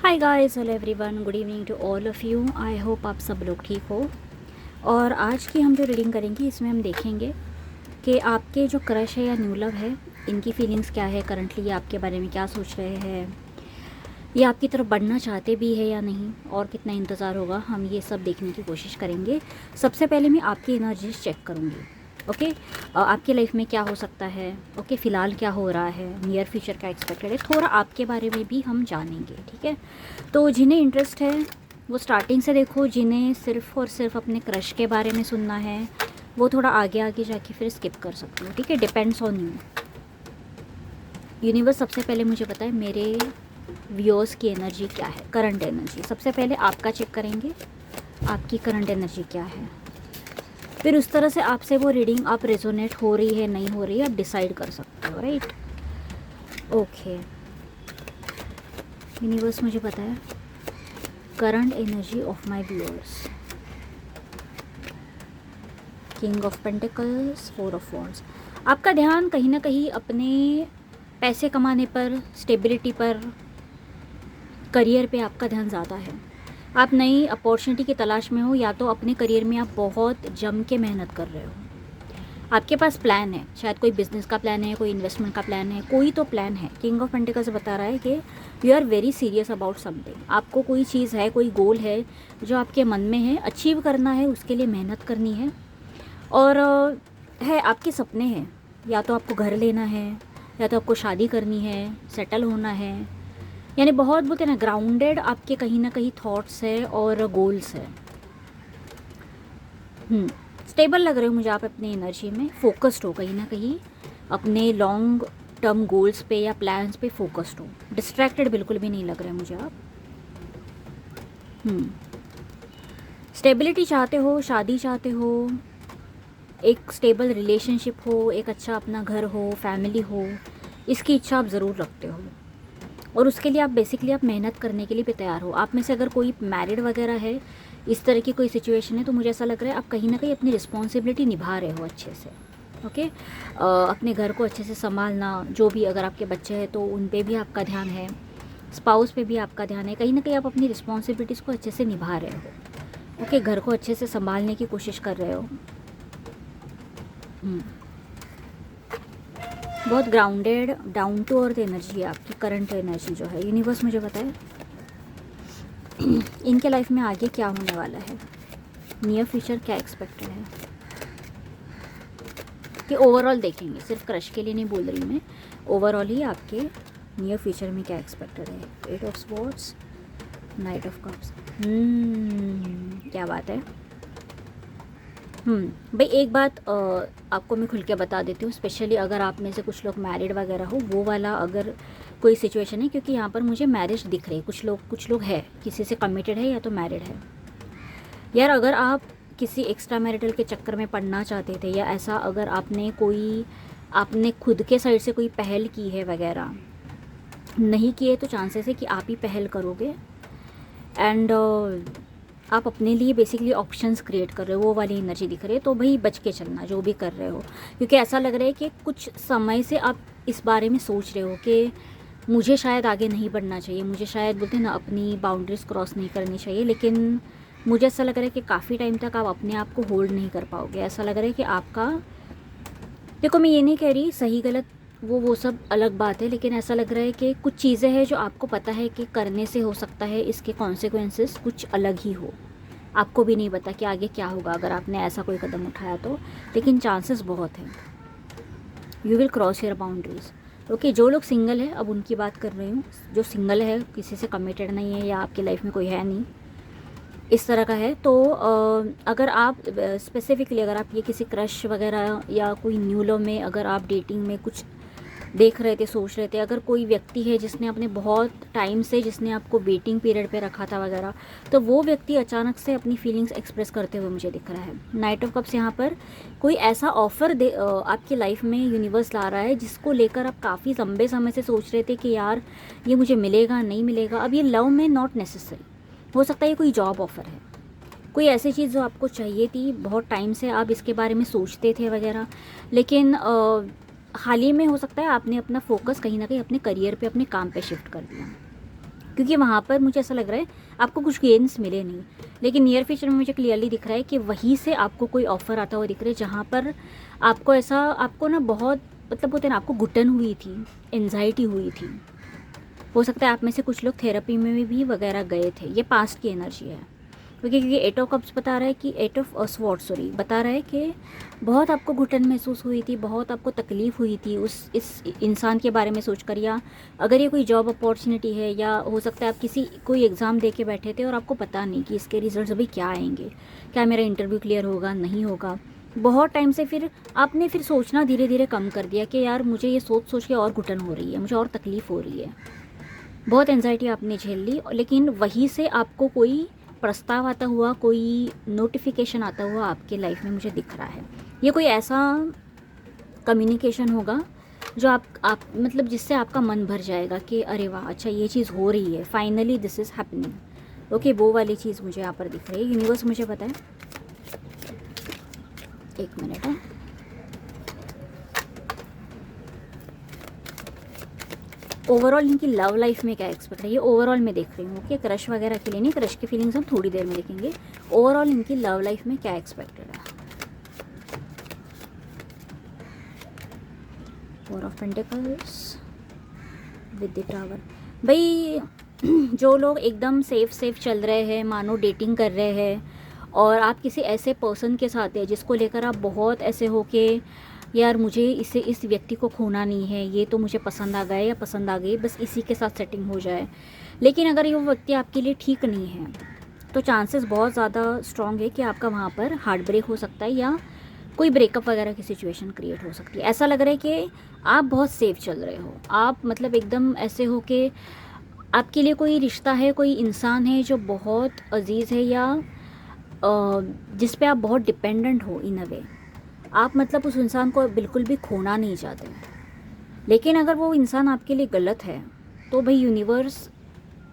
Hi guys, hello everyone, good evening to all of you. I hope आप सब लोग ठीक हो। और आज की हम जो रीडिंग करेंगे इसमें हम देखेंगे कि आपके जो क्रश है या न्यू लव है, इनकी फीलिंग्स क्या है करंटली, ये आपके बारे में क्या सोच रहे हैं, ये आपकी तरफ बढ़ना चाहते भी है या नहीं, और कितना इंतज़ार होगा, हम ये सब देखने की कोशिश करेंगे। सबसे पहले मैं आपकी एनर्जीज चेक करूँगी। ओके, आपकी लाइफ में क्या हो सकता है, ओके, फ़िलहाल क्या हो रहा है, नियर फ्यूचर क्या एक्सपेक्टेड है, थोड़ा आपके बारे में भी हम जानेंगे। ठीक है, तो जिन्हें इंटरेस्ट है वो स्टार्टिंग से देखो, जिन्हें सिर्फ़ और सिर्फ अपने क्रश के बारे में सुनना है वो थोड़ा आगे आगे जाके फिर स्किप कर सकते हो। ठीक है, डिपेंड्स ऑन यू। यूनिवर्स सबसे पहले मुझे पता है मेरे व्यूअर्स की एनर्जी क्या है, करंट एनर्जी। सबसे पहले आपका चेक करेंगे, आपकी करंट एनर्जी क्या है, फिर उस तरह से आपसे वो रीडिंग आप रेजोनेट हो रही है नहीं हो रही है आप डिसाइड कर सकते हो। Right, okay. यूनिवर्स मुझे पता है current energy of my viewers. King of pentacles, four of wands. आपका ध्यान कहीं ना कहीं अपने पैसे कमाने पर, स्टेबिलिटी पर, करियर पे आपका ध्यान ज़्यादा है। आप नई अपॉर्चुनिटी की तलाश में हो, या तो अपने करियर में आप बहुत जम के मेहनत कर रहे हो। आपके पास प्लान है, शायद कोई बिजनेस का प्लान है, कोई इन्वेस्टमेंट का प्लान है, कोई तो प्लान है। किंग ऑफ पेंटिकल्स बता रहा है कि you are very serious about something. आपको कोई चीज़ है, कोई गोल है जो आपके मन में है, अचीव करना है, उसके लिए मेहनत करनी है। और है आपके सपने हैं, या तो आपको घर लेना है, या तो आपको शादी करनी है, सेटल होना है, यानी बहुत बोलते हैं ना ग्राउंडेड आपके कहीं ना कहीं थॉट्स है और गोल्स है। स्टेबल लग रहे हो मुझे आप अपनी एनर्जी में, फोकस्ड हो कहीं ना कहीं अपने लॉन्ग टर्म गोल्स पे या प्लान्स पे फोकस्ड हो। डिस्ट्रैक्टेड बिल्कुल भी नहीं लग रहे मुझे आप। स्टेबिलिटी चाहते हो, शादी चाहते हो, एक स्टेबल रिलेशनशिप हो, एक अच्छा अपना घर हो, फैमिली हो, इसकी इच्छा आप ज़रूर रखते हो। और उसके लिए आप बेसिकली आप मेहनत करने के लिए भी तैयार हो। आप में से अगर कोई मैरिड वगैरह है, इस तरह की कोई सिचुएशन है, तो मुझे ऐसा लग रहा है आप कहीं ना कहीं अपनी रिस्पॉन्सिबिलिटी निभा रहे हो अच्छे से। ओके, अपने घर को अच्छे से संभालना, जो भी अगर आपके बच्चे हैं तो उन पे भी आपका ध्यान है, स्पाउस पे भी आपका ध्यान है। कहीं ना कहीं आप अपनी रिस्पॉन्सिबिलिटीज़ को अच्छे से निभा रहे हो। ओके, घर को अच्छे से संभालने की कोशिश कर रहे हो। बहुत grounded, down to earth energy है आपकी करंट एनर्जी जो है। यूनिवर्स मुझे बताए इनके लाइफ में आगे क्या होने वाला है, नियर फ्यूचर क्या एक्सपेक्टेड है, कि ओवरऑल देखेंगे, सिर्फ क्रश के लिए नहीं बोल रही मैं, ओवरऑल ही आपके नियर फ्यूचर में क्या एक्सपेक्टेड है। Eight of swords, knight of cups. क्या बात है। भाई एक बात आपको मैं खुल के बता देती हूँ, स्पेशली अगर आप में से कुछ लोग मैरिड वगैरह हो, वो वाला अगर कोई सिचुएशन है, क्योंकि यहाँ पर मुझे मैरिज दिख रही है। कुछ लोग है, किसी से कमिटेड है या तो मैरिड है। यार अगर आप किसी एक्स्ट्रा मैरिटल के चक्कर में पड़ना चाहते थे, या ऐसा अगर आपने खुद के साइड से कोई पहल की है वगैरह, नहीं किए तो चांसेस है कि आप ही पहल करोगे। एंड आप अपने लिए बेसिकली ऑप्शंस क्रिएट कर रहे हो, वो वाली एनर्जी दिख रही है। तो भाई बच के चलना जो भी कर रहे हो, क्योंकि ऐसा लग रहा है कि कुछ समय से आप इस बारे में सोच रहे हो कि मुझे शायद आगे नहीं बढ़ना चाहिए, मुझे शायद बोलते हैं ना अपनी बाउंड्रीज क्रॉस नहीं करनी चाहिए। लेकिन मुझे ऐसा लग रहा है कि काफ़ी टाइम तक आप अपने आप को होल्ड नहीं कर पाओगे। ऐसा लग रहा है कि आपका, देखो मैं ये नहीं कह रही सही गलत, वो सब अलग बात है, लेकिन ऐसा लग रहा है कि कुछ चीज़ें हैं जो आपको पता है कि करने से हो सकता है इसके कॉन्सिक्वेंसेस कुछ अलग ही हो। आपको भी नहीं पता कि आगे क्या होगा अगर आपने ऐसा कोई कदम उठाया तो, लेकिन चांसेस बहुत हैं। You will cross your boundaries. Okay, जो लोग सिंगल है, अब उनकी बात कर रही हूँ, जो सिंगल है, किसी से कमिटेड नहीं है, या आपकी लाइफ में कोई है नहीं इस तरह का है, तो अगर आप स्पेसिफिकली अगर आप ये किसी क्रश वगैरह या कोई न्यू लव में अगर आप डेटिंग में कुछ देख रहे थे, सोच रहे थे, अगर कोई व्यक्ति है जिसने अपने बहुत टाइम से, जिसने आपको वेटिंग पीरियड पे रखा था वगैरह, तो वो व्यक्ति अचानक से अपनी फीलिंग्स एक्सप्रेस करते हुए मुझे दिख रहा है। नाइट ऑफ कप्स, यहाँ पर कोई ऐसा ऑफ़र आपकी लाइफ में यूनिवर्स ला रहा है जिसको लेकर आप काफ़ी लंबे समय से सोच रहे थे कि यार ये मुझे मिलेगा नहीं मिलेगा। अब ये लव में नॉट नेसेसरी, हो सकता है ये कोई जॉब ऑफ़र है, कोई ऐसी चीज़ जो आपको चाहिए थी, बहुत टाइम से आप इसके बारे में सोचते थे वगैरह, लेकिन हाल ही में हो सकता है आपने अपना फोकस कहीं ना कहीं अपने करियर पे, अपने काम पे शिफ्ट कर दिया। क्योंकि वहाँ पर मुझे ऐसा लग रहा है आपको कुछ गेन्स मिले नहीं, लेकिन नियर फ्यूचर में मुझे क्लियरली दिख रहा है कि वहीं से आपको कोई ऑफ़र आता हुआ दिख रहा है, जहाँ पर आपको ऐसा, आपको ना बहुत मतलब होते हैं ना, आपको घुटन हुई थी, एंजाइटी हुई थी। हो सकता है आप में से कुछ लोग थेरेपी में भी वगैरह गए थे। ये पास्ट की एनर्जी है, क्योंकि एट ऑफ कप्स बता रहा है कि एट ऑफ स्वॉर्ड सॉरी बता रहा है कि बहुत आपको घुटन महसूस हुई थी, बहुत आपको तकलीफ़ हुई थी इस इंसान के बारे में सोचकर, या अगर ये कोई जॉब अपॉर्चुनिटी है, या हो सकता है आप कोई एग्ज़ाम दे के बैठे थे और आपको पता नहीं कि इसके रिजल्ट्स अभी क्या आएंगे, क्या मेरा इंटरव्यू क्लियर होगा नहीं होगा। बहुत टाइम से फिर आपने फिर सोचना धीरे धीरे कम कर दिया कि यार मुझे ये सोच सोच के और घुटन हो रही है, मुझे और तकलीफ़ हो रही है, बहुत एंजाइटी आपने झेल ली। लेकिन वहीं से आपको कोई प्रस्ताव आता हुआ, कोई नोटिफिकेशन आता हुआ आपके लाइफ में मुझे दिख रहा है। ये कोई ऐसा कम्युनिकेशन होगा जो आप मतलब जिससे आपका मन भर जाएगा कि अरे वाह, अच्छा ये चीज़ हो रही है, finally this is happening. Okay, वो वाली चीज़ मुझे यहाँ पर दिख रही है। यूनिवर्स मुझे पता है, एक मिनट है। ओवरऑल इनकी लव लाइफ में क्या एक्सपेक्ट है, ये ओवरऑल में देख रही हूँ। ओके, क्रश वगैरह के लिए नहीं, क्रश की फीलिंग्स हम थोड़ी देर में देखेंगे। ओवरऑल इनकी लव लाइफ में क्या एक्सपेक्टेड है। Four of pentacles with the tower. भाई जो लोग एकदम सेफ चल रहे हैं, मानो डेटिंग कर रहे हैं, और आप किसी ऐसे पर्सन के साथ हैं जिसको लेकर आप बहुत ऐसे हो के यार मुझे इस व्यक्ति को खोना नहीं है, ये तो मुझे पसंद आ गया या पसंद आ गई, बस इसी के साथ सेटिंग हो जाए। लेकिन अगर ये वो व्यक्ति आपके लिए ठीक नहीं है तो चांसेस बहुत ज़्यादा स्ट्रॉन्ग है कि आपका वहाँ पर हार्ट ब्रेक हो सकता है, या कोई ब्रेकअप वगैरह की सिचुएशन क्रिएट हो सकती है। ऐसा लग रहा है कि आप बहुत सेफ चल रहे हो, आप मतलब एकदम ऐसे हो कि आपके लिए कोई रिश्ता है, कोई इंसान है जो बहुत अजीज़ है, या जिस पे आप बहुत डिपेंडेंट हो इन अ वे। आप मतलब उस इंसान को बिल्कुल भी खोना नहीं चाहते। लेकिन अगर वो इंसान आपके लिए गलत है तो भाई यूनिवर्स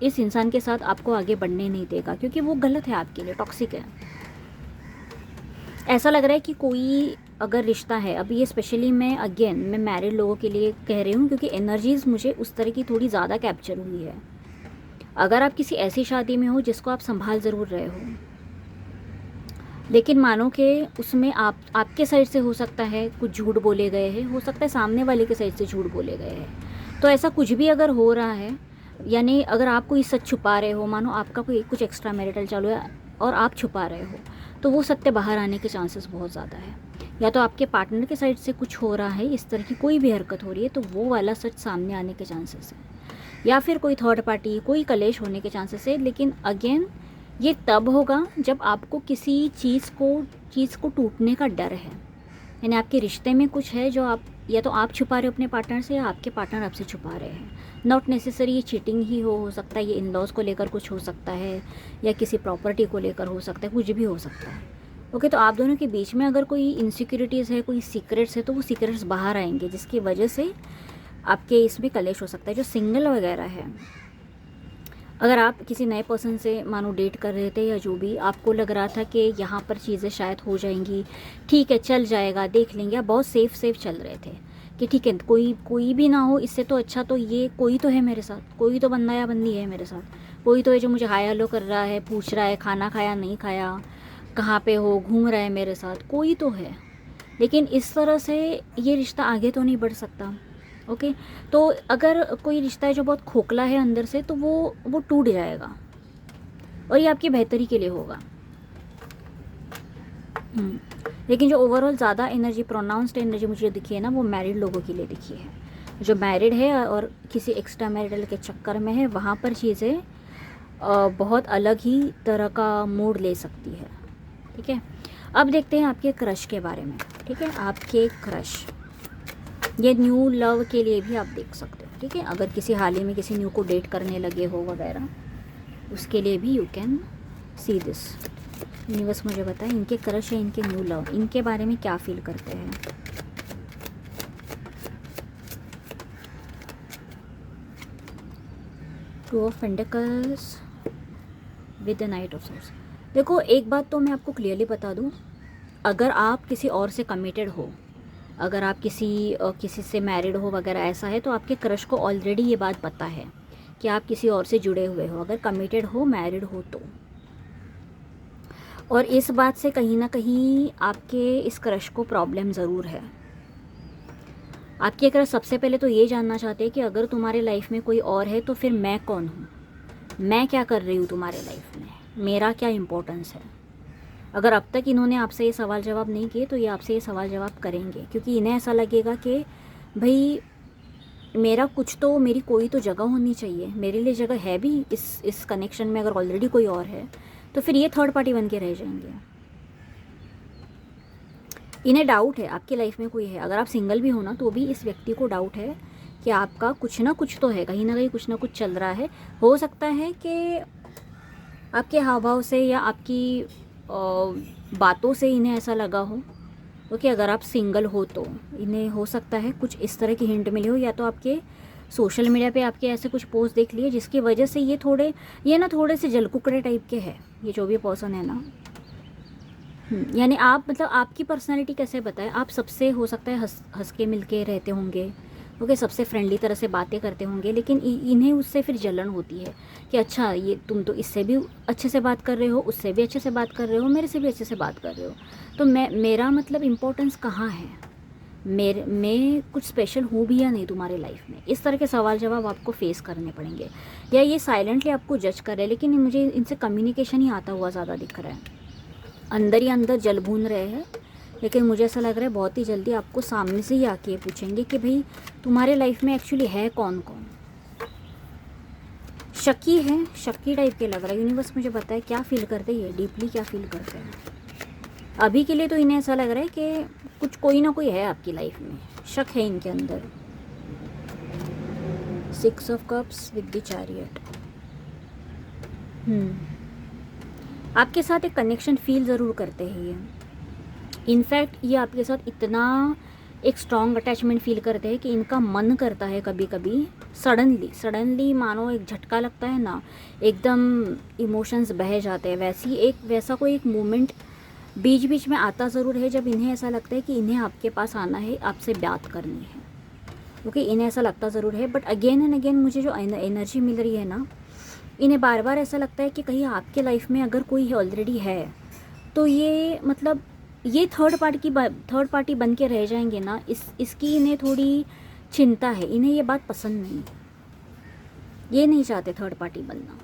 इस इंसान के साथ आपको आगे बढ़ने नहीं देगा, क्योंकि वो गलत है आपके लिए, टॉक्सिक है। ऐसा लग रहा है कि कोई अगर रिश्ता है, अभी ये स्पेशली मैं मैरिड लोगों के लिए कह रही हूँ, क्योंकि एनर्जीज़ मुझे उस तरह की थोड़ी ज़्यादा कैप्चर हुई है। अगर आप किसी ऐसी शादी में हो जिसको आप संभाल ज़रूर रहे हो, लेकिन मानो कि उसमें आपके साइड से हो सकता है कुछ झूठ बोले गए हैं, हो सकता है सामने वाले के साइड से झूठ बोले गए हैं। तो ऐसा कुछ भी अगर हो रहा है, यानी अगर आप कोई सच छुपा रहे हो, मानो आपका कोई कुछ एक्स्ट्रा मैरिटल चालू है और आप छुपा रहे हो, तो वो सत्य बाहर आने के चांसेस बहुत ज़्यादा है। या तो आपके पार्टनर के साइड से कुछ हो रहा है, इस तरह की कोई भी हरकत हो रही है, तो वो वाला सच सामने आने के चांसेस है, या फिर कोई थर्ड पार्टी, कोई कलेश होने के चांसेस है। लेकिन अगेन ये तब होगा जब आपको किसी चीज़ को टूटने का डर है, यानी आपके रिश्ते में कुछ है जो आप या तो आप छुपा रहे हो अपने पार्टनर से, या आपके पार्टनर आपसे छुपा रहे हैं। नॉट नेसेसरी ये चीटिंग ही हो सकता है, ये इन लॉज को लेकर कुछ हो सकता है, या किसी प्रॉपर्टी को लेकर हो सकता है, कुछ भी हो सकता है। ओके, तो आप दोनों के बीच में अगर कोई इनसिक्योरिटीज़ है, कोई सीक्रेट्स है, तो वो सीक्रेट्स बाहर आएंगे, जिसकी वजह से आपके इसमें कलेश हो सकता है। जो सिंगल वगैरह है, अगर आप किसी नए पर्सन से मानो डेट कर रहे थे, या जो भी आपको लग रहा था कि यहाँ पर चीज़ें शायद हो जाएंगी, ठीक है चल जाएगा, देख लेंगे, आप बहुत सेफ चल रहे थे कि ठीक है कोई भी ना हो, इससे तो अच्छा तो ये कोई तो है मेरे साथ, कोई तो बंदा या बंदी है मेरे साथ, कोई तो है जो मुझे हाय हेलो कर रहा है, पूछ रहा है खाना खाया नहीं खाया, कहाँ पे हो, घूम रहा है मेरे साथ, कोई तो है। लेकिन इस तरह से ये रिश्ता आगे तो नहीं बढ़ सकता। ओके, तो अगर कोई रिश्ता है जो बहुत खोखला है अंदर से, तो वो टूट जाएगा, और ये आपकी बेहतरी के लिए होगा। लेकिन जो ओवरऑल ज़्यादा एनर्जी, प्रोनाउंस्ड एनर्जी मुझे दिखी है ना, वो मैरिड लोगों के लिए दिखी है। जो मैरिड है और किसी एक्स्ट्रा मैरिटल के चक्कर में है, वहाँ पर चीज़ें बहुत अलग ही तरह का मोड़ ले सकती है। ठीक है, अब देखते हैं आपके क्रश के बारे में। ठीक है, आपके क्रश, ये न्यू लव के लिए भी आप देख सकते हो। ठीक है, अगर किसी हाल ही में किसी न्यू को डेट करने लगे हो वगैरह, उसके लिए भी you can see this. Universe मुझे बताए इनके क्रश है, इनके न्यू लव, इनके बारे में क्या फील करते हैं। Two of pentacles with the night of source. देखो, एक बात तो मैं आपको क्लियरली बता दूं, अगर आप किसी और से कमिटेड हो, अगर आप किसी से मैरिड हो वगैरह ऐसा है, तो आपके क्रश को ऑलरेडी ये बात पता है कि आप किसी और से जुड़े हुए हो, अगर कमिटेड हो, मैरिड हो तो। और इस बात से कहीं ना कहीं आपके इस क्रश को प्रॉब्लम ज़रूर है। आपके क्रश सबसे पहले तो ये जानना चाहते हैं कि अगर तुम्हारे लाइफ में कोई और है तो फिर मैं कौन हूँ, मैं क्या कर रही हूँ तुम्हारे लाइफ में, मेरा क्या इम्पोर्टेंस है। अगर अब तक इन्होंने आपसे ये सवाल जवाब नहीं किए तो ये आपसे ये सवाल जवाब करेंगे, क्योंकि इन्हें ऐसा लगेगा कि भाई मेरा कुछ तो, मेरी कोई तो जगह होनी चाहिए, मेरे लिए जगह है भी इस कनेक्शन में। अगर ऑलरेडी कोई और है तो फिर ये थर्ड पार्टी बन के रह जाएंगे। इन्हें डाउट है आपकी लाइफ में कोई है। अगर आप सिंगल भी हो ना तो भी इस व्यक्ति को डाउट है कि आपका कुछ ना कुछ तो है, कहीं ना कहीं कुछ ना कुछ चल रहा है। हो सकता है कि आपके हाव भाव से या आपकी बातों से इन्हें ऐसा लगा हो। क्योंकि अगर आप सिंगल हो तो इन्हें हो सकता है कुछ इस तरह की हिंट मिली हो, या तो आपके सोशल मीडिया पे आपके ऐसे कुछ पोस्ट देख लिए जिसकी वजह से ये ना थोड़े से जलकुकड़े टाइप के हैं ये जो भी पर्सन है ना। यानी आप मतलब आपकी पर्सनालिटी कैसे बताएं, आप सबसे हो सकता है हंस के मिल के रहते होंगे, ओके, सबसे फ्रेंडली तरह से बातें करते होंगे, लेकिन इन्हें उससे फिर जलन होती है कि अच्छा ये तुम तो इससे भी अच्छे से बात कर रहे हो, उससे भी अच्छे से बात कर रहे हो, मेरे से भी अच्छे से बात कर रहे हो, तो मेरा मतलब इम्पोर्टेंस कहाँ है, मैं कुछ स्पेशल हूँ भी या नहीं तुम्हारे लाइफ में। इस तरह के सवाल जवाब आपको फेस करने पड़ेंगे। या ये साइलेंटली आपको जज कर रहे हैं, लेकिन मुझे इनसे कम्युनिकेशन ही आता हुआ ज़्यादा दिख रहा है, अंदर ही अंदर जल भून रहे हैं। लेकिन मुझे ऐसा लग रहा है बहुत ही जल्दी आपको सामने से ही आके पूछेंगे कि भाई तुम्हारे लाइफ में एक्चुअली है कौन कौन। शकी है, शकी टाइप के लग रहा है। यूनिवर्स मुझे बताए क्या फील करते हैं, ये डीपली क्या फील करते हैं। अभी के लिए तो इन्हें ऐसा लग रहा है कि कुछ कोई ना कोई है आपकी लाइफ में, शक है इनके अंदर। 6 of cups with the chariot. आपके साथ एक कनेक्शन फील ज़रूर करते हैं ये। इनफैक्ट ये आपके साथ इतना एक स्ट्रॉन्ग अटैचमेंट फील करते हैं कि इनका मन करता है कभी कभी सडनली मानो एक झटका लगता है ना, एकदम इमोशंस बह जाते हैं। वैसा कोई एक मोमेंट बीच बीच में आता ज़रूर है जब इन्हें ऐसा लगता है कि इन्हें आपके पास आना है, आपसे बात करनी है। ओके, इन्हें ऐसा लगता ज़रूर है, बट अगेन एंड अगेन मुझे जो एनर्जी मिल रही है ना, इन्हें बार बार ऐसा लगता है कि कहीं आपके लाइफ में अगर कोई ऑलरेडी है तो ये मतलब ये थर्ड पार्टी बन के रह जाएंगे ना, इसकी इन्हें थोड़ी चिंता है। इन्हें ये बात पसंद नहीं, ये नहीं चाहते थर्ड पार्टी बनना।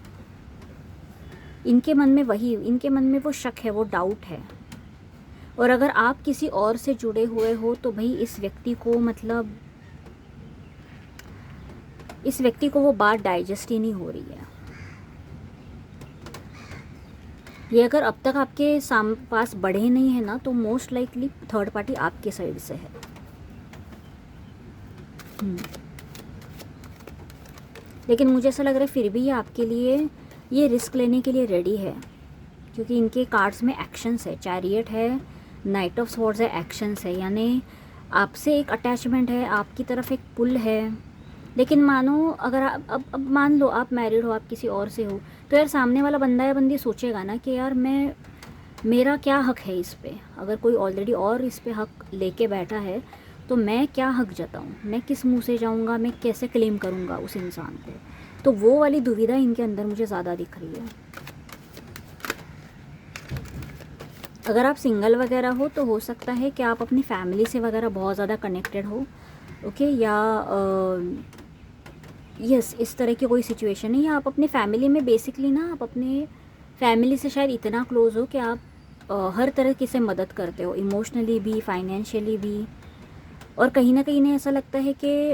इनके मन में वो शक है, वो डाउट है। और अगर आप किसी और से जुड़े हुए हो तो भाई इस व्यक्ति को वो बात डाइजेस्ट ही नहीं हो रही है। ये अगर अब तक आपके पास बढ़े नहीं है ना तो मोस्ट लाइकली थर्ड पार्टी आपके साइड से है। लेकिन मुझे ऐसा लग रहा है फिर भी ये आपके लिए ये रिस्क लेने के लिए रेडी है, क्योंकि इनके कार्ड्स में एक्शंस है, चैरियट है, नाइट ऑफ स्वॉर्ड्स है, एक्शंस है, यानी आपसे एक अटैचमेंट है, आपकी तरफ एक पुल है। लेकिन मानो अगर अब मान लो आप मैरिड हो, आप किसी और से हो, तो यार सामने वाला बंदा या बंदी सोचेगा ना कि यार मेरा क्या हक है इस पे। अगर कोई ऑलरेडी और इस पे हक लेके बैठा है तो मैं क्या हक जताऊँ, मैं किस मुंह से जाऊँगा, मैं कैसे क्लेम करूँगा उस इंसान को। तो वो वाली दुविधा इनके अंदर मुझे ज़्यादा दिख रही है। अगर आप सिंगल वगैरह हो तो हो सकता है कि आप अपनी फैमिली से वगैरह बहुत ज़्यादा कनेक्टेड हो, ओके, या यस इस तरह की कोई सिचुएशन है। या आप अपने फैमिली में बेसिकली ना, आप अपने फैमिली से शायद इतना क्लोज हो कि आप हर तरह की से मदद करते हो, इमोशनली भी, फाइनेंशियली भी। और कहीं ना कहीं इन्हें ऐसा लगता है कि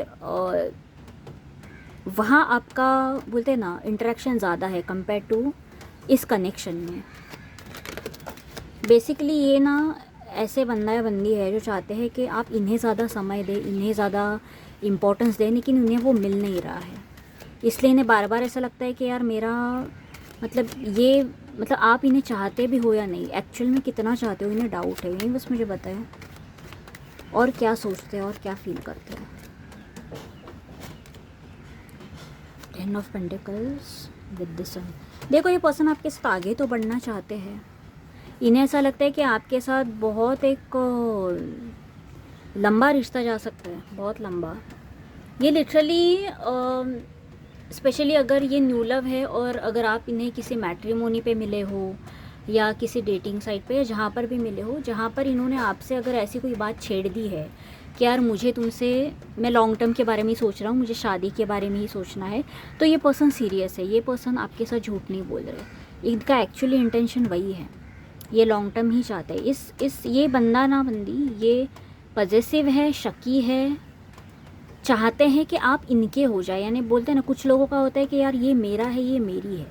वहाँ आपका बोलते हैं ना इंटरेक्शन ज़्यादा है कंपेयर टू इस कनेक्शन में। बेसिकली ये ना ऐसे बंदा या बंदी है जो चाहते हैं कि आप इन्हें ज़्यादा समय दें, इन्हें ज़्यादा इम्पोर्टेंस दें, लेकिन उन्हें वो मिल नहीं रहा है। इसलिए इन्हें बार बार ऐसा लगता है कि यार मेरा मतलब आप इन्हें चाहते भी हो या नहीं, एक्चुअल में कितना चाहते हो इन्हें डाउट है। यही बस मुझे बताएं और क्या सोचते हैं और क्या फील करते हैं। 10 ऑफ पेंटिकल्स विद द सन। देखो ये पर्सन आपके साथ आगे तो बढ़ना चाहते हैं। इन्हें ऐसा लगता है कि आपके साथ बहुत एक लंबा रिश्ता जा सकता है, बहुत लंबा। ये लिटरली स्पेशली अगर ये न्यू लव है और अगर आप इन्हें किसी मैट्रिमोनी पे मिले हो या किसी डेटिंग साइट पे या जहाँ पर भी मिले हो, जहाँ पर इन्होंने आपसे अगर ऐसी कोई बात छेड़ दी है कि यार मुझे तुमसे, मैं लॉन्ग टर्म के बारे में ही सोच रहा हूँ, मुझे शादी के बारे में ही सोचना है, तो ये पर्सन सीरियस है, ये पर्सन आपके साथ झूठ नहीं बोल रहे, इनका एक्चुअली इंटेंशन वही है, ये लॉन्ग टर्म ही चाहते हैं। इस ये बंदा ना बंदी, ये पॉजेसिव है, शकी है, चाहते हैं कि आप इनके हो जाए। यानी बोलते हैं ना, कुछ लोगों का होता है कि यार ये मेरा है, ये मेरी है,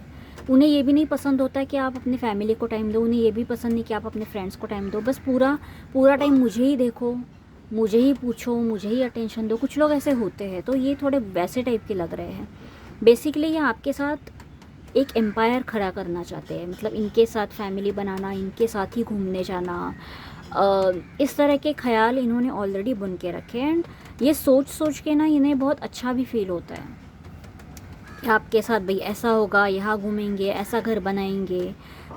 उन्हें ये भी नहीं पसंद होता है कि आप अपनी फैमिली को टाइम दो, उन्हें ये भी पसंद नहीं कि आप अपने फ्रेंड्स को टाइम दो, बस पूरा टाइम मुझे ही देखो, मुझे ही पूछो, मुझे ही अटेंशन दो। कुछ लोग ऐसे होते हैं, तो ये थोड़े वैसे टाइप के लग रहे हैं। बेसिकली ये आपके साथ एक एम्पायर खड़ा करना चाहते हैं, मतलब इनके साथ फैमिली बनाना, इनके साथ ही घूमने जाना, इस तरह के ख्याल इन्होंने ऑलरेडी बुन के रखे हैं। एंड ये सोच के ना इन्हें बहुत अच्छा भी फील होता है कि आपके साथ भाई ऐसा होगा, यहाँ घूमेंगे, ऐसा घर बनाएंगे,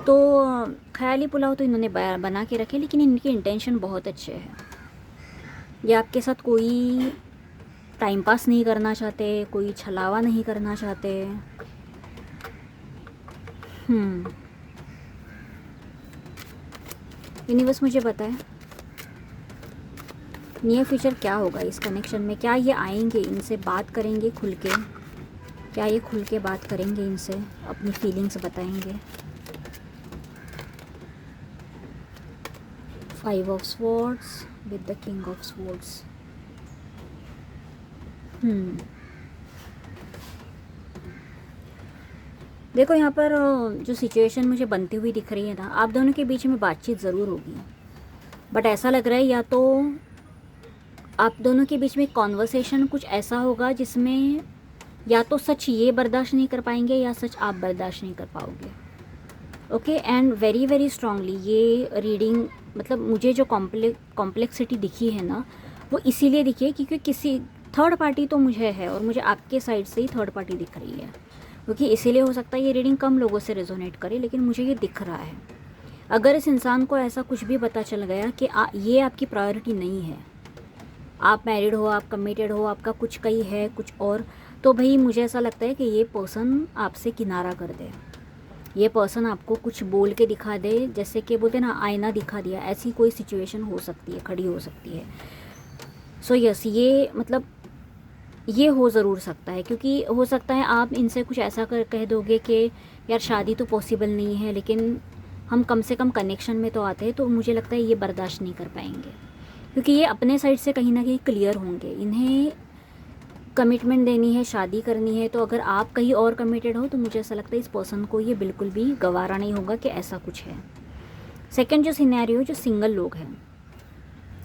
तो ख्याली पुलाव तो इन्होंने बना के रखे, लेकिन इनके इंटेंशन बहुत अच्छे हैं। ये आपके sath कोई टाइम पास नहीं करना चाहते, कोई छलावा नहीं करना चाहते। यूनिवर्स मुझे बताए नियर फ्यूचर क्या होगा इस कनेक्शन में। क्या ये आएंगे, इनसे बात करेंगे खुल के, क्या ये खुल के बात करेंगे इनसे, अपनी फीलिंग्स बताएंगे। 5 of Swords with the King of Swords। देखो यहाँ पर जो सिचुएशन मुझे बनती हुई दिख रही है ना, आप दोनों के बीच में बातचीत ज़रूर होगी, बट ऐसा लग रहा है या तो आप दोनों के बीच में कॉन्वर्सेशन कुछ ऐसा होगा जिसमें या तो सच ये बर्दाश्त नहीं कर पाएंगे या सच आप बर्दाश्त नहीं कर पाओगे। Okay, and very very strongly ये रीडिंग, मतलब मुझे जो कॉम्प्लेक्सिटी दिखी है ना, वो इसीलिए दिखी है क्योंकि किसी थर्ड पार्टी तो मुझे है और मुझे आपके साइड से ही थर्ड पार्टी दिख रही है, क्योंकि इसीलिए हो सकता है ये रीडिंग कम लोगों से रेजोनेट करे, लेकिन मुझे ये दिख रहा है। अगर इस इंसान को ऐसा कुछ भी पता चल गया कि ये आपकी प्रायोरिटी नहीं है, आप मैरिड हो, आप कमिटेड हो, आपका कुछ कहीं है कुछ और, तो भाई मुझे ऐसा लगता है कि ये पर्सन आपसे किनारा कर दे, ये पर्सन आपको कुछ बोल के दिखा दे, जैसे कि बोलते ना आईना दिखा दिया, ऐसी कोई सिचुएशन हो सकती है, खड़ी हो सकती है। सो यस, ये मतलब ये हो ज़रूर सकता है, क्योंकि हो सकता है आप इनसे कुछ ऐसा कह दोगे कि यार शादी तो पॉसिबल नहीं है, लेकिन हम कम से कम कनेक्शन में तो आते हैं, तो मुझे लगता है ये बर्दाश्त नहीं कर पाएंगे, क्योंकि ये अपने साइड से कहीं ना कहीं क्लियर होंगे। इन्हें कमिटमेंट देनी है, शादी करनी है, तो अगर आप कहीं और कमिटेड हो तो मुझे ऐसा लगता है इस पर्सन को ये बिल्कुल भी गवारा नहीं होगा कि ऐसा कुछ है। सेकंड जो सिनेरियो, जो सिंगल लोग हैं,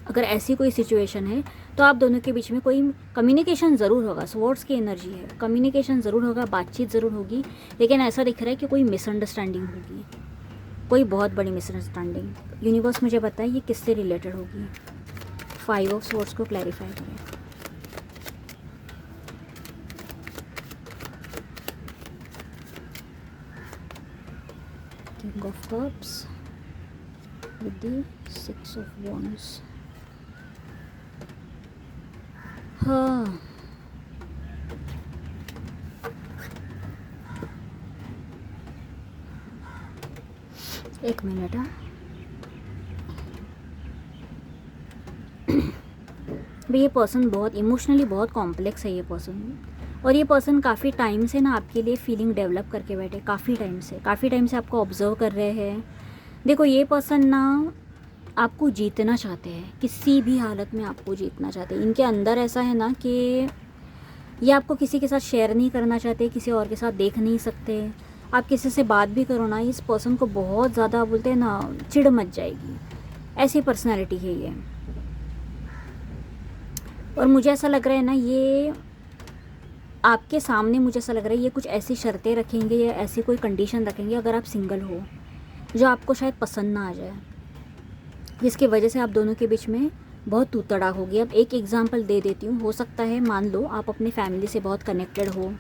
अगर ऐसी कोई सिचुएशन है तो आप दोनों के बीच में कोई कम्युनिकेशन ज़रूर होगा। स्वॉर्ड्स की एनर्जी है, कम्युनिकेशन ज़रूर होगा, बातचीत ज़रूर होगी, लेकिन ऐसा दिख रहा है कि कोई मिसअंडरस्टैंडिंग होगी, कोई बहुत बड़ी मिसअंडरस्टैंडिंग। यूनिवर्स मुझे बताए ये किससे रिलेटेड होगी। 5 ऑफ स्वॉर्ड्स को क्लैरिफाई करें। King of Cups with the 6 of Wands। हाँ, एक मिनट। भाई ये पर्सन बहुत इमोशनली बहुत कॉम्प्लेक्स है ये पर्सन, और ये पर्सन काफ़ी टाइम से ना आपके लिए फीलिंग डेवलप करके बैठे, काफ़ी टाइम से आपको ऑब्जर्व कर रहे हैं। देखो ये पर्सन ना आपको जीतना चाहते हैं, किसी भी हालत में आपको जीतना चाहते हैं। इनके अंदर ऐसा है ना कि ये आपको किसी के साथ शेयर नहीं करना चाहते, किसी और के साथ देख नहीं सकते। आप किसी से बात भी करो ना, इस पर्सन को बहुत ज़्यादा बोलते हैं ना चिढ़ मच जाएगी, ऐसी पर्सनैलिटी है ये। और मुझे ऐसा लग रहा है ना, ये आपके सामने मुझे ऐसा लग रहा है ये कुछ ऐसी शर्तें रखेंगे या ऐसी कोई कंडीशन रखेंगे, अगर आप सिंगल हो, जो आपको शायद पसंद ना आ जाए, जिसकी वजह से आप दोनों के बीच में बहुत तू तड़ाक होगी। अब एक एग्जांपल दे देती हूँ। हो सकता है मान लो आप अपनी फैमिली से बहुत कनेक्टेड हो,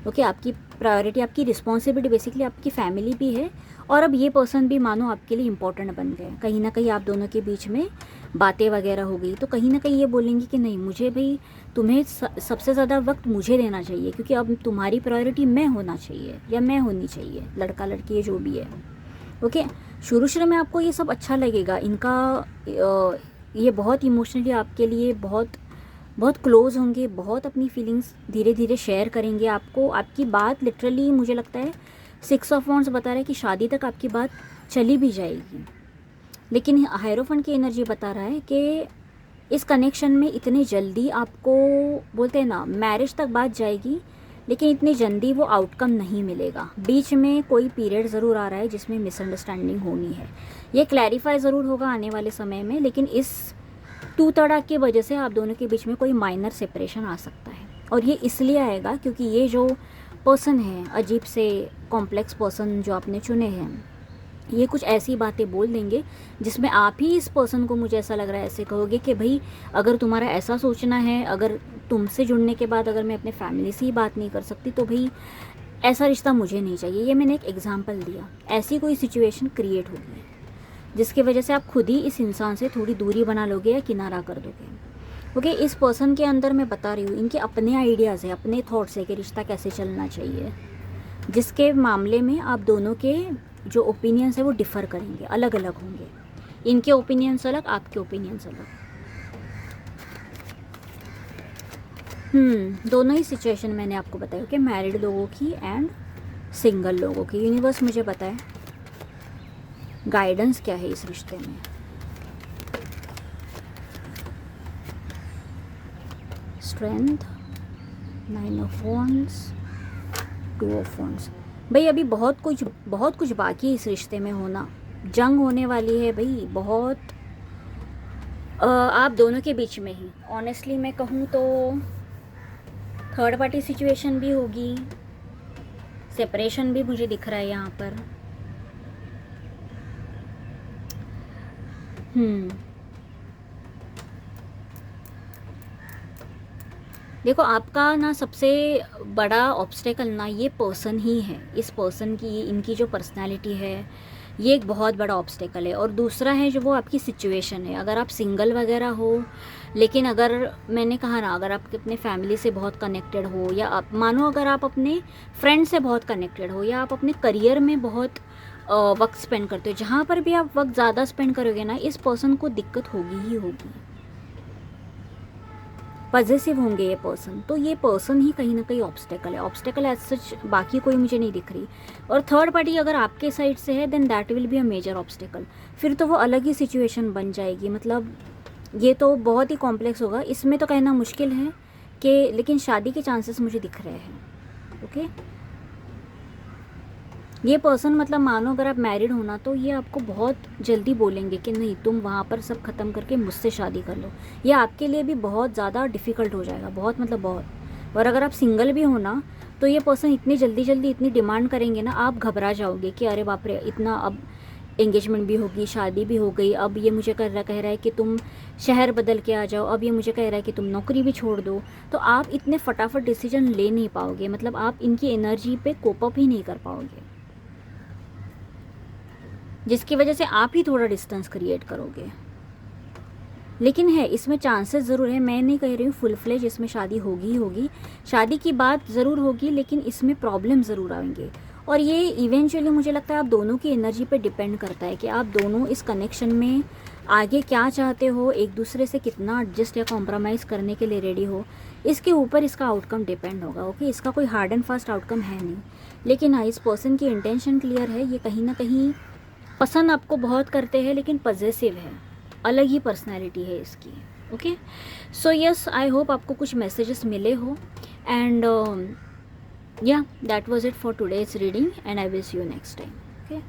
ओके, आपकी प्रायोरिटी, आपकी रिस्पॉन्सिबिलिटी बेसिकली आपकी फैमिली भी है, और अब ये पर्सन भी मानो आपके लिए इम्पोर्टेंट बन गए। कहीं ना कहीं आप दोनों के बीच में बातें वगैरह हो गई, तो कहीं ना कहीं ये बोलेंगे कि नहीं, मुझे भाई तुम्हें सबसे ज़्यादा वक्त मुझे देना चाहिए, क्योंकि अब तुम्हारी प्रायोरिटी मैं होना चाहिए या मैं होनी चाहिए, लड़का लड़की जो भी है। ओके, शुरू में आपको ये सब अच्छा लगेगा, इनका ये बहुत इमोशनली आपके लिए बहुत बहुत क्लोज होंगे, बहुत अपनी फीलिंग्स धीरे धीरे शेयर करेंगे आपको। आपकी बात लिटरली मुझे लगता है 6 ऑफ वॉन्ड्स बता रहा है कि शादी तक आपकी बात चली भी जाएगी, लेकिन हायरोफेंट की एनर्जी बता रहा है कि इस कनेक्शन में इतनी जल्दी आपको, बोलते हैं ना, मैरिज तक बात जाएगी, लेकिन इतनी जल्दी वो आउटकम नहीं मिलेगा। बीच में कोई पीरियड ज़रूर आ रहा है जिसमें मिसअंडरस्टैंडिंग होनी है, ये क्लैरिफाई ज़रूर होगा आने वाले समय में, लेकिन इस टू तड़ाक की वजह से आप दोनों के बीच में कोई माइनर सेपरेशन आ सकता है। और ये इसलिए आएगा क्योंकि ये जो पर्सन है, अजीब से कॉम्प्लेक्स पर्सन जो आपने चुने हैं, ये कुछ ऐसी बातें बोल देंगे जिसमें आप ही इस पर्सन को, मुझे ऐसा लग रहा है, ऐसे कहोगे कि भाई अगर तुम्हारा ऐसा सोचना है, अगर तुमसे जुड़ने के बाद अगर मैं अपने फैमिली से ही बात नहीं कर सकती, तो भाई ऐसा रिश्ता मुझे नहीं चाहिए। ये मैंने एक एग्जांपल दिया। ऐसी कोई सिचुएशन क्रिएट होगी जिसकी वजह से आप खुद ही इस इंसान से थोड़ी दूरी बना लोगे या किनारा कर दोगे। ओके, इस पर्सन के अंदर मैं बता रही हूँ, इनके अपने आइडियाज़ है, अपने थॉट्स है कि रिश्ता कैसे चलना चाहिए, जिसके मामले में आप दोनों के जो ओपिनियंस है वो डिफ़र करेंगे, अलग अलग होंगे। इनके ओपिनियंस अलग, आपके ओपिनियंस अलग। दोनों ही सिचुएशन मैंने आपको बताया कि मैरिड लोगों की एंड सिंगल लोगों की। यूनिवर्स मुझे बताए गाइडेंस क्या है इस रिश्ते में। Strength, 9 of wands, 2 of wands. भाई अभी बहुत कुछ बाकी है इस रिश्ते में होना। जंग होने वाली है भाई, बहुत आप दोनों के बीच में ही। ऑनेस्टली मैं कहूँ तो थर्ड पार्टी सिचुएशन भी होगी, सेपरेशन भी मुझे दिख रहा है यहाँ पर। देखो, आपका ना सबसे बड़ा ऑब्स्टेकल ना ये पर्सन ही है। इस पर्सन की, इनकी जो पर्सनालिटी है, ये एक बहुत बड़ा ऑब्स्टेकल है। और दूसरा है जो वो आपकी सिचुएशन है। अगर आप सिंगल वगैरह हो, लेकिन अगर मैंने कहा ना, अगर आप अपने फैमिली से बहुत कनेक्टेड हो, या आप मानो अगर आप अपने फ्रेंड से बहुत कनेक्टेड हो, या आप अपने करियर में बहुत वक्त स्पेंड करते हो, जहाँ पर भी आप वक्त ज़्यादा स्पेंड करोगे ना, इस पर्सन को दिक्कत होगी ही होगी। पॉजिटिव होंगे ये पर्सन, तो ये पर्सन ही कहीं ना कहीं ऑब्स्टेकल है। ऑब्स्टेकल एज सच बाकी कोई मुझे नहीं दिख रही। और थर्ड पार्टी अगर आपके साइड से है, then that will be a major obstacle. फिर तो वो अलग ही सिचुएशन बन जाएगी। मतलब ये तो बहुत ही कॉम्प्लेक्स होगा, इसमें तो कहना मुश्किल है कि, लेकिन शादी के चांसेस मुझे दिख रहे हैं। ओके, ये पर्सन, मतलब मानो अगर आप मैरिड हो ना, तो ये आपको बहुत जल्दी बोलेंगे कि नहीं, तुम वहाँ पर सब ख़त्म करके मुझसे शादी कर लो। ये आपके लिए भी बहुत ज़्यादा डिफ़िकल्ट हो जाएगा, बहुत, मतलब बहुत। और अगर आप सिंगल भी हो ना, तो ये पर्सन इतनी जल्दी इतनी डिमांड करेंगे ना, आप घबरा जाओगे कि अरे बाप रे, इतना, अब एंगेजमेंट भी होगी, शादी भी हो गई, अब ये मुझे कह रहा है कि तुम शहर बदल के आ जाओ, अब ये मुझे कह रहा है कि तुम नौकरी भी छोड़ दो। तो आप इतने फटाफट डिसीजन ले नहीं पाओगे, मतलब आप इनकी एनर्जी पे कोप अप ही नहीं कर पाओगे, जिसकी वजह से आप ही थोड़ा डिस्टेंस क्रिएट करोगे। लेकिन है, इसमें चांसेस ज़रूर है। मैं नहीं कह रही हूँ फुल फ्लेज इसमें शादी होगी ही होगी, शादी की बात ज़रूर होगी, लेकिन इसमें प्रॉब्लम ज़रूर आएंगे। और ये इवेंचुअली मुझे लगता है आप दोनों की एनर्जी पे डिपेंड करता है कि आप दोनों इस कनेक्शन में आगे क्या चाहते हो, एक दूसरे से कितना एडजस्ट या कॉम्प्रोमाइज़ करने के लिए रेडी हो, इसके ऊपर इसका आउटकम डिपेंड होगा। ओके, इसका कोई हार्ड एंड फास्ट आउटकम है नहीं, लेकिन हाँ, इस पर्सन की इंटेंशन क्लियर है। ये कहीं ना कहीं पसंद आपको बहुत करते हैं, लेकिन पॉजिटिव है, अलग ही पर्सनैलिटी है इसकी। Okay, so yes, I hope आपको कुछ मैसेजेस मिले हो। And yeah, that was it for today's reading, and I will see you next time. Okay.